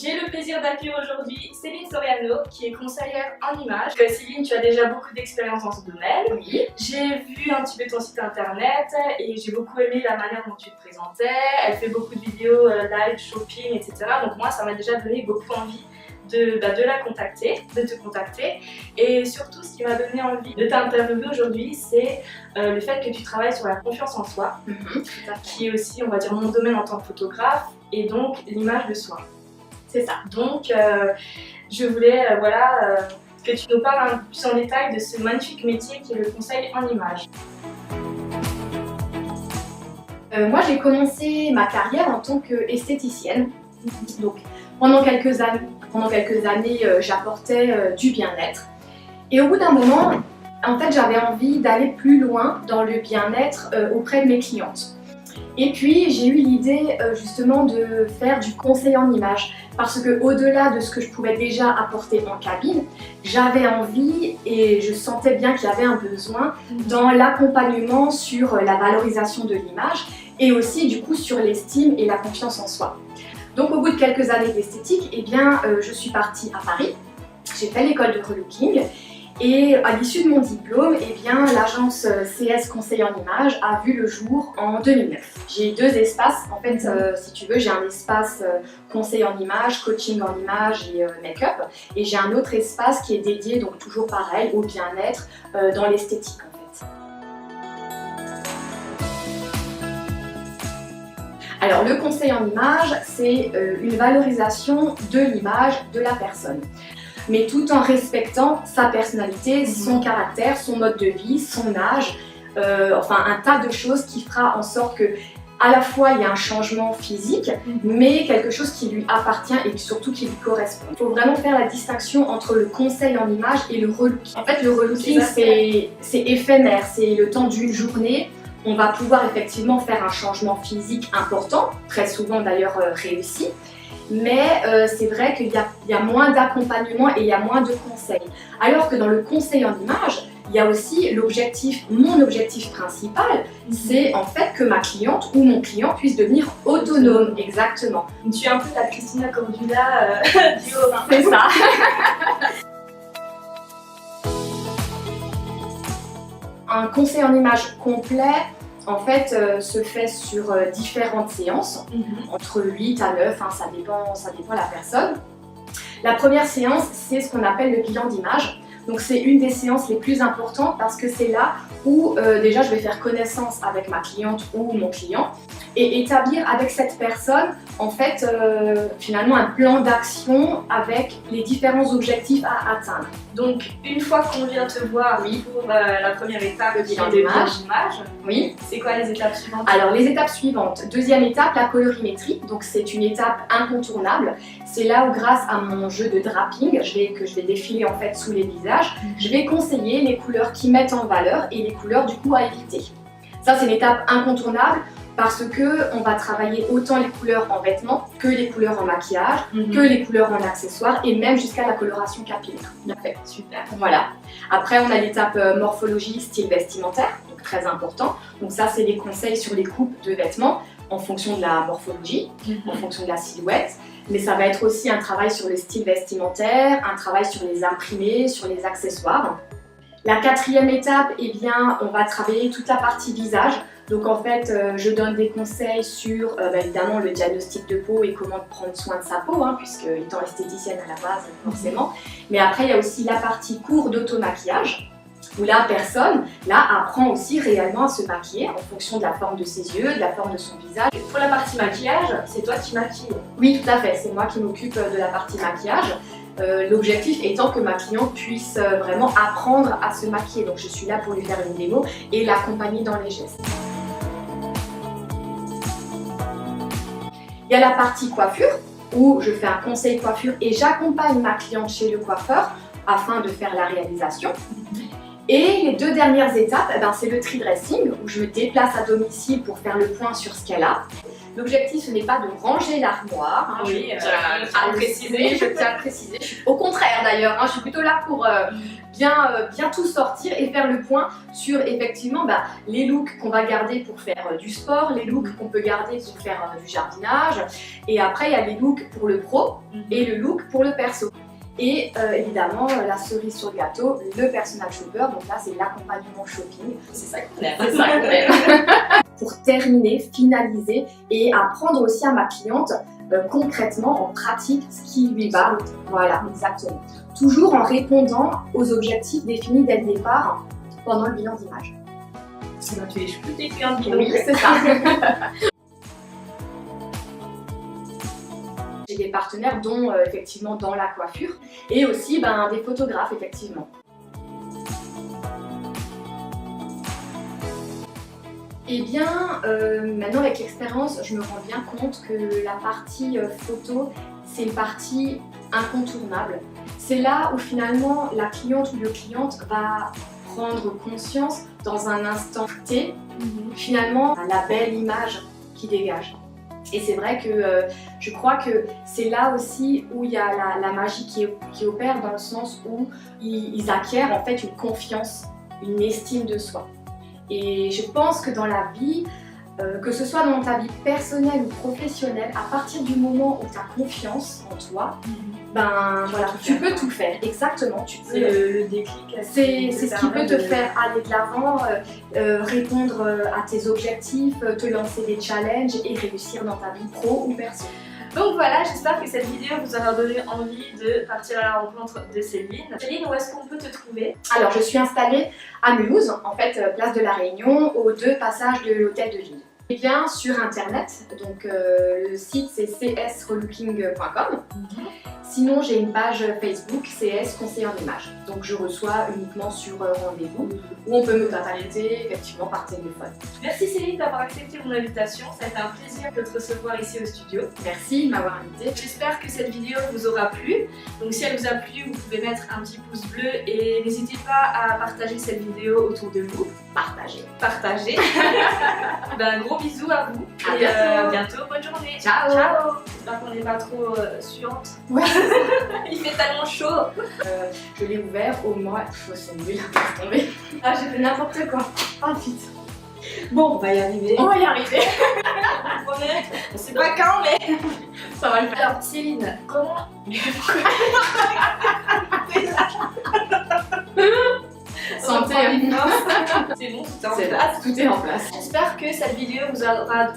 J'ai le plaisir d'accueillir aujourd'hui Céline Soriano, qui est conseillère en images. Céline, tu as déjà beaucoup d'expérience dans ce domaine. Oui. J'ai vu un petit peu ton site internet et j'ai beaucoup aimé la manière dont tu te présentais. Elle fait beaucoup de vidéos live, shopping, etc. Donc moi, ça m'a déjà donné beaucoup envie de te contacter. Et surtout, ce qui m'a donné envie de t'interviewer aujourd'hui, c'est le fait que tu travailles sur la confiance en soi, qui est aussi, on va dire, mon domaine en tant que photographe, et donc l'image de soi. C'est ça. Donc, je voulais que tu nous parles un peu plus en détail de ce magnifique métier qui est le conseil en images. Moi, j'ai commencé ma carrière en tant qu'esthéticienne. Donc, pendant quelques années, j'apportais du bien-être. Et au bout d'un moment, en fait, j'avais envie d'aller plus loin dans le bien-être auprès de mes clientes. Et puis, j'ai eu l'idée justement de faire du conseil en images. Parce que au-delà de ce que je pouvais déjà apporter en cabine, j'avais envie et je sentais bien qu'il y avait un besoin dans l'accompagnement sur la valorisation de l'image et aussi du coup sur l'estime et la confiance en soi. Donc au bout de quelques années d'esthétique, je suis partie à Paris, j'ai fait l'école de relooking et à l'issue de mon diplôme, l'agence CS Conseil en Images a vu le jour en 2009. J'ai deux espaces, en fait, si tu veux, j'ai un espace conseil en images, coaching en images et make-up, et j'ai un autre espace qui est dédié, donc toujours pareil, au bien-être dans l'esthétique en fait. Alors le conseil en images, c'est une valorisation de l'image de la personne, mais tout en respectant sa personnalité, son caractère, son mode de vie, son âge, un tas de choses qui fera en sorte que à la fois il y a un changement physique, mais quelque chose qui lui appartient et surtout qui lui correspond. Il faut vraiment faire la distinction entre le conseil en image et le relooking. En fait, le relooking, c'est éphémère, c'est le temps d'une journée. On va pouvoir effectivement faire un changement physique important, très souvent d'ailleurs réussi, mais c'est vrai qu'il y a moins d'accompagnement et il y a moins de conseils. Alors que dans le conseil en image, il y a aussi mon objectif principal, c'est en fait que ma cliente ou mon client puisse devenir autonome, exactement. Tu es un peu la Christina Cordula du haut. C'est ça. Un conseil en image complet, en fait, se fait sur différentes séances, entre 8 à 9, ça dépend la personne. La première séance, c'est ce qu'on appelle le bilan d'image. Donc c'est une des séances les plus importantes parce que c'est là où déjà je vais faire connaissance avec ma cliente ou mon client et établir avec cette personne en fait finalement un plan d'action avec les différents objectifs à atteindre. Donc une fois qu'on vient te voir pour la première étape, le bilan d'image, c'est quoi les étapes suivantes? Alors les étapes suivantes, deuxième étape, la colorimétrie. Donc c'est une étape incontournable. C'est là où grâce à mon jeu de draping que je vais défiler en fait sous les visages, je vais conseiller les couleurs qui mettent en valeur et les couleurs du coup à éviter. Ça c'est une étape incontournable parce que on va travailler autant les couleurs en vêtements que les couleurs en maquillage, que les couleurs en accessoires et même jusqu'à la coloration capillaire. Parfait, super. Voilà. Après on a l'étape morphologie, style vestimentaire, donc très important. Donc ça c'est les conseils sur les coupes de vêtements en fonction de la morphologie, en fonction de la silhouette. Mais ça va être aussi un travail sur le style vestimentaire, un travail sur les imprimés, sur les accessoires. La quatrième étape, on va travailler toute la partie visage. Donc en fait, je donne des conseils sur évidemment le diagnostic de peau et comment prendre soin de sa peau, puisque étant esthéticienne à la base, forcément. Mais après, il y a aussi la partie cours d'auto-maquillage, où la personne apprend aussi réellement à se maquiller en fonction de la forme de ses yeux, de la forme de son visage. Pour la partie maquillage, c'est toi qui maquilles? Oui, tout à fait, c'est moi qui m'occupe de la partie maquillage. L'objectif étant que ma cliente puisse vraiment apprendre à se maquiller. Donc je suis là pour lui faire une démo et l'accompagner dans les gestes. Il y a la partie coiffure où je fais un conseil coiffure et j'accompagne ma cliente chez le coiffeur afin de faire la réalisation. Et les 2 dernières étapes, eh ben, c'est le tree dressing, où je me déplace à domicile pour faire le point sur ce qu'elle a. L'objectif, ce n'est pas de ranger l'armoire, hein, Oui, je tiens à le préciser. Au contraire d'ailleurs, hein, je suis plutôt là pour bien tout sortir et faire le point sur effectivement les looks qu'on va garder pour faire du sport, les looks qu'on peut garder pour faire du jardinage, et après il y a les looks pour le pro et le look pour le perso. Et évidemment, la cerise sur le gâteau, le personal shopper, donc là c'est l'accompagnement shopping. C'est ça qu'on aime. C'est ça qu'on aime. Pour terminer, finaliser et apprendre aussi à ma cliente concrètement, en pratique, ce qui lui va. Voilà, exactement. Toujours en répondant aux objectifs définis dès le départ pendant le bilan d'image. Tu es chouette et un bilan. Oui, c'est ça. J'ai des partenaires dont effectivement dans la coiffure et aussi des photographes effectivement. Et bien maintenant avec l'expérience je me rends bien compte que la partie photo c'est une partie incontournable. C'est là où finalement la cliente ou le client va prendre conscience dans un instant T finalement la belle image qui dégage. Et c'est vrai que je crois que c'est là aussi où il y a la magie qui opère dans le sens où ils acquièrent en fait une confiance, une estime de soi. Et je pense que dans la vie, que ce soit dans ta vie personnelle ou professionnelle, à partir du moment où tu as confiance en toi, voilà, tu peux tout faire. Exactement, tu peux. C'est le déclic. C'est ce qui peut te faire aller de l'avant, répondre à tes objectifs, te lancer des challenges et réussir dans ta vie pro ou perso. Donc voilà, j'espère que cette vidéo vous aura donné envie de partir à la rencontre de Céline. Céline, où est-ce qu'on peut te trouver? Alors, je suis installée à Mulhouse, en fait, place de la Réunion, aux 2 passages de l'hôtel de ville. Et bien sur internet, donc le site c'est csrelooking.com. Sinon j'ai une page Facebook CS conseiller en images. Donc je reçois uniquement sur rendez-vous où on peut me contacter effectivement par téléphone. Merci Céline d'avoir accepté mon invitation, ça a été un plaisir de te recevoir ici au studio. Merci de m'avoir invitée. J'espère que cette vidéo vous aura plu. Donc si elle vous a plu, vous pouvez mettre un petit pouce bleu et n'hésitez pas à partager cette vidéo autour de vous. Partagez. Gros bisous à vous et bientôt, bonne journée. Ciao. J'espère qu'on n'est pas trop suante. Ouais. Il fait tellement chaud. Je l'ai ouvert au mois. C'est nul, à tomber. Ah, j'ai fait n'importe quoi. Ah putain. Bon, on va y arriver. On va y arriver. On sait pas quand, mais ça va le faire. Alors Céline, comment santé. C'est bon, tout est en place. Tout est en place. J'espère que cette vidéo vous aura